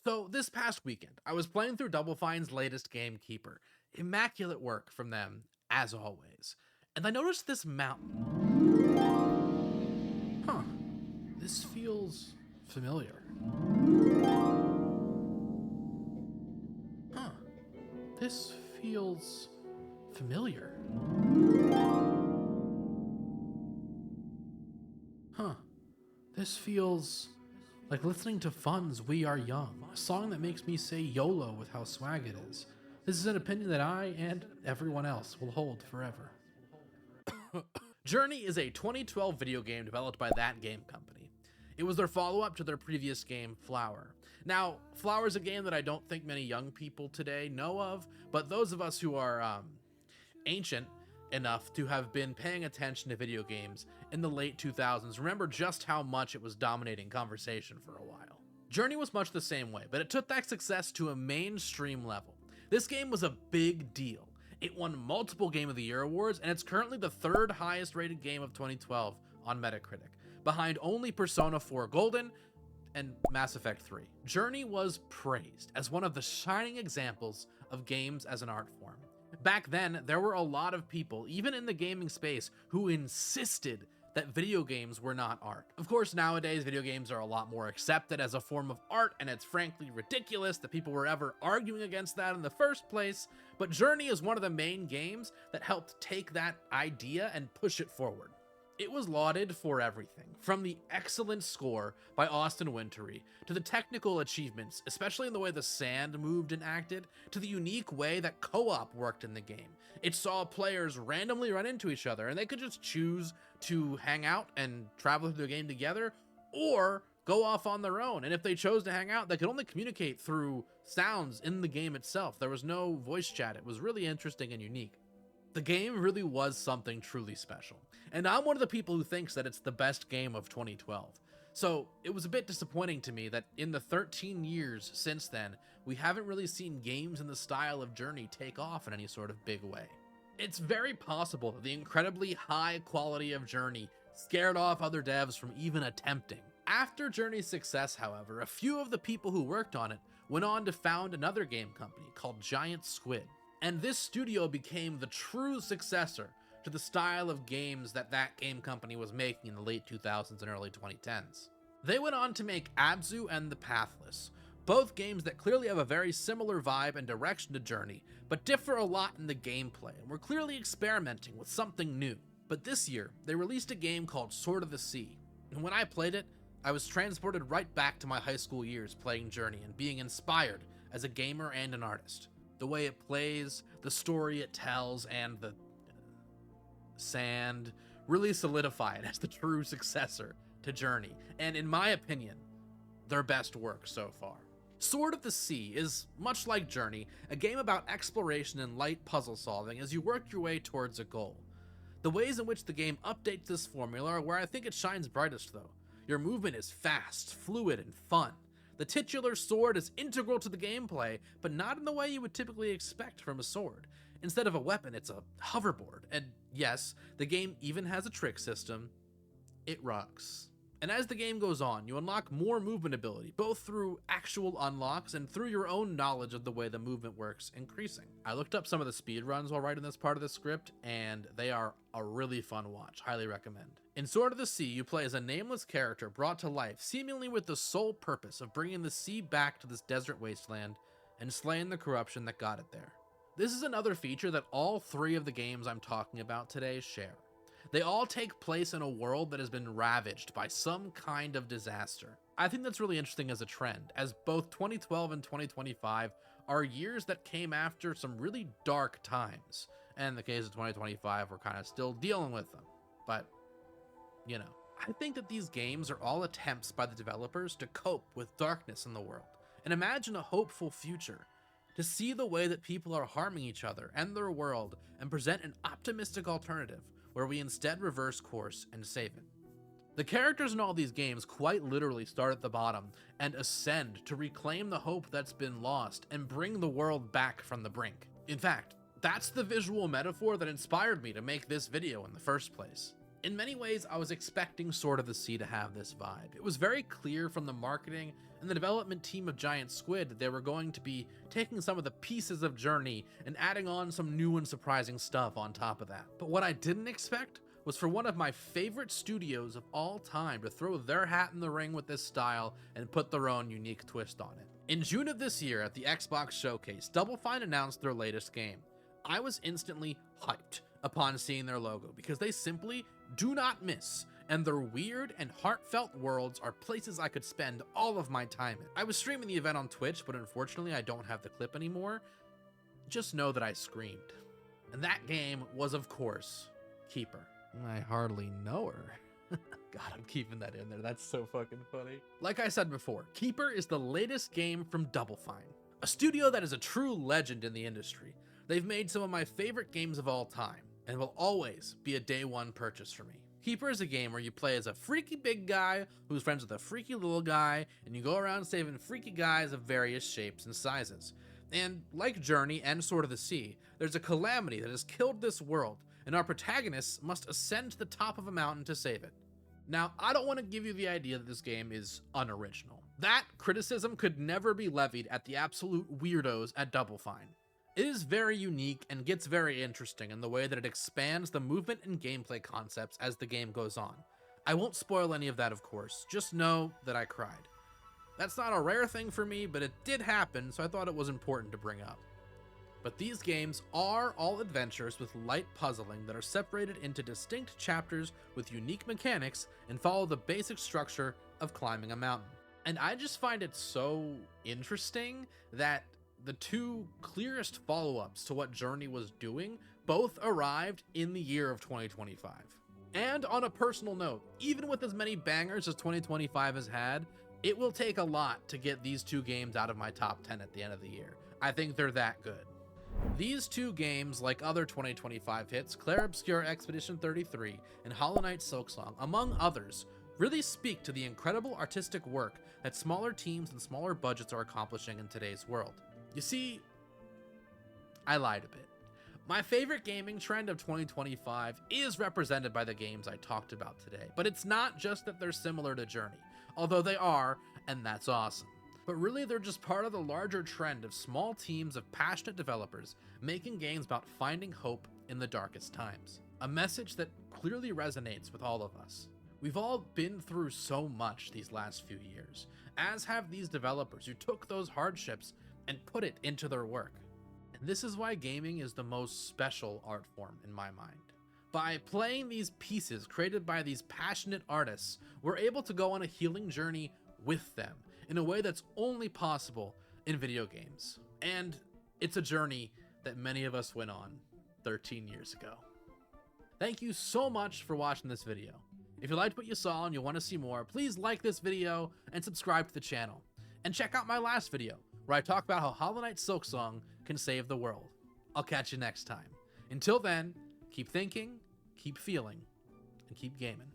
So this past weekend, I was playing through Double Fine's latest game, Keeper. Immaculate work from them, as always. And I noticed this mountain. Huh, this feels familiar. Huh, this feels familiar. Huh, this feels like listening to Fun's We Are Young, a song that makes me say YOLO with how swag it is. This is an opinion that I and everyone else will hold forever. Journey is a 2012 video game developed by that game company. It was their follow-up to their previous game, Flower. Now, Flower is a game that I don't think many young people today know of, but those of us who are ancient enough to have been paying attention to video games in the late 2000s remember just how much it was dominating conversation for a while. Journey was much the same way, but it took that success to a mainstream level. This game was a big deal. It won multiple Game of the Year awards, and it's currently the third highest rated game of 2012 on Metacritic, behind only Persona 4 Golden and Mass Effect 3. Journey was praised as one of the shining examples of games as an art form. Back then, there were a lot of people, even in the gaming space, who insisted that video games were not art. Of course, nowadays, video games are a lot more accepted as a form of art, and it's frankly ridiculous that people were ever arguing against that in the first place, but Journey is one of the main games that helped take that idea and push it forward. It was lauded for everything, from the excellent score by Austin Wintory, to the technical achievements, especially in the way the sand moved and acted, to the unique way that co-op worked in the game. It saw players randomly run into each other, and they could just choose to hang out and travel through the game together, or go off on their own. And if they chose to hang out, they could only communicate through sounds in the game itself. There was no voice chat. It was really interesting and unique. The game really was something truly special, and I'm one of the people who thinks that it's the best game of 2012. So it was a bit disappointing to me that in the 13 years since then, we haven't really seen games in the style of Journey take off in any sort of big way. It's very possible that the incredibly high quality of Journey scared off other devs from even attempting. After Journey's success, however, a few of the people who worked on it went on to found another game company called Giant Squid. And this studio became the true successor to the style of games that game company was making in the late 2000s and early 2010s. They went on to make Abzu and The Pathless, both games that clearly have a very similar vibe and direction to Journey, but differ a lot in the gameplay and were clearly experimenting with something new. But this year, they released a game called Sword of the Sea, and when I played it, I was transported right back to my high school years playing Journey and being inspired as a gamer and an artist. The way it plays, the story it tells, and the sand really solidify it as the true successor to Journey, and in my opinion, their best work so far. Sword of the Sea is, much like Journey, a game about exploration and light puzzle solving as you work your way towards a goal. The ways in which the game updates this formula are where I think it shines brightest though. Your movement is fast, fluid, and fun. The titular sword is integral to the gameplay, but not in the way you would typically expect from a sword. Instead of a weapon, it's a hoverboard, and yes, the game even has a trick system. It rocks. And as the game goes on, you unlock more movement ability, both through actual unlocks and through your own knowledge of the way the movement works increasing. I looked up some of the speedruns while writing this part of the script, and they are a really fun watch. Highly recommend. In Sword of the Sea, you play as a nameless character brought to life, seemingly with the sole purpose of bringing the sea back to this desert wasteland and slaying the corruption that got it there. This is another feature that all three of the games I'm talking about today share. They all take place in a world that has been ravaged by some kind of disaster. I think that's really interesting as a trend, as both 2012 and 2025 are years that came after some really dark times, and in the case of 2025, we're kind of still dealing with them, but you know. I think that these games are all attempts by the developers to cope with darkness in the world, and imagine a hopeful future, to see the way that people are harming each other and their world, and present an optimistic alternative where we instead reverse course and save it. The characters in all these games quite literally start at the bottom and ascend to reclaim the hope that's been lost and bring the world back from the brink. In fact, that's the visual metaphor that inspired me to make this video in the first place. In many ways, I was expecting Sword of the Sea to have this vibe. It was very clear from the marketing and the development team of Giant Squid that they were going to be taking some of the pieces of Journey and adding on some new and surprising stuff on top of that. But what I didn't expect was for one of my favorite studios of all time to throw their hat in the ring with this style and put their own unique twist on it. In June of this year at the Xbox Showcase, Double Fine announced their latest game. I was instantly hyped upon seeing their logo because they simply do not miss, and their weird and heartfelt worlds are places I could spend all of my time in. I was streaming the event on Twitch, but unfortunately I don't have the clip anymore. Just know that I screamed. And that game was, of course, Keeper. I hardly know her. God, I'm keeping that in there. That's so fucking funny. Like I said before, Keeper is the latest game from Double Fine, a studio that is a true legend in the industry. They've made some of my favorite games of all time, and will always be a day one purchase for me. Keeper is a game where you play as a freaky big guy who's friends with a freaky little guy, and you go around saving freaky guys of various shapes and sizes. And like Journey and Sword of the Sea, there's a calamity that has killed this world, and our protagonists must ascend to the top of a mountain to save it. Now, I don't want to give you the idea that this game is unoriginal. That criticism could never be levied at the absolute weirdos at Double Fine. It is very unique and gets very interesting in the way that it expands the movement and gameplay concepts as the game goes on. I won't spoil any of that, of course, just know that I cried. That's not a rare thing for me, but it did happen, so I thought it was important to bring up. But these games are all adventures with light puzzling that are separated into distinct chapters with unique mechanics and follow the basic structure of climbing a mountain. And I just find it so interesting that the two clearest follow-ups to what Journey was doing both arrived in the year of 2025. And on a personal note, even with as many bangers as 2025 has had, it will take a lot to get these two games out of my top 10 at the end of the year. I think they're that good. These two games, like other 2025 hits, Clair Obscur Expedition 33 and Hollow Knight Silksong, among others, really speak to the incredible artistic work that smaller teams and smaller budgets are accomplishing in today's world. You see, I lied a bit. My favorite gaming trend of 2025 is represented by the games I talked about today, but it's not just that they're similar to Journey, although they are, and that's awesome. But really they're just part of the larger trend of small teams of passionate developers making games about finding hope in the darkest times. A message that clearly resonates with all of us. We've all been through so much these last few years, as have these developers who took those hardships and put it into their work. And this is why gaming is the most special art form in my mind. By playing these pieces created by these passionate artists, we're able to go on a healing journey with them in a way that's only possible in video games. And it's a journey that many of us went on 13 years ago. Thank you so much for watching this video. If you liked what you saw and you want to see more, please like this video and subscribe to the channel. And check out my last video, where I talk about how Hollow Knight Silksong can save the world. I'll catch you next time. Until then, keep thinking, keep feeling, and keep gaming.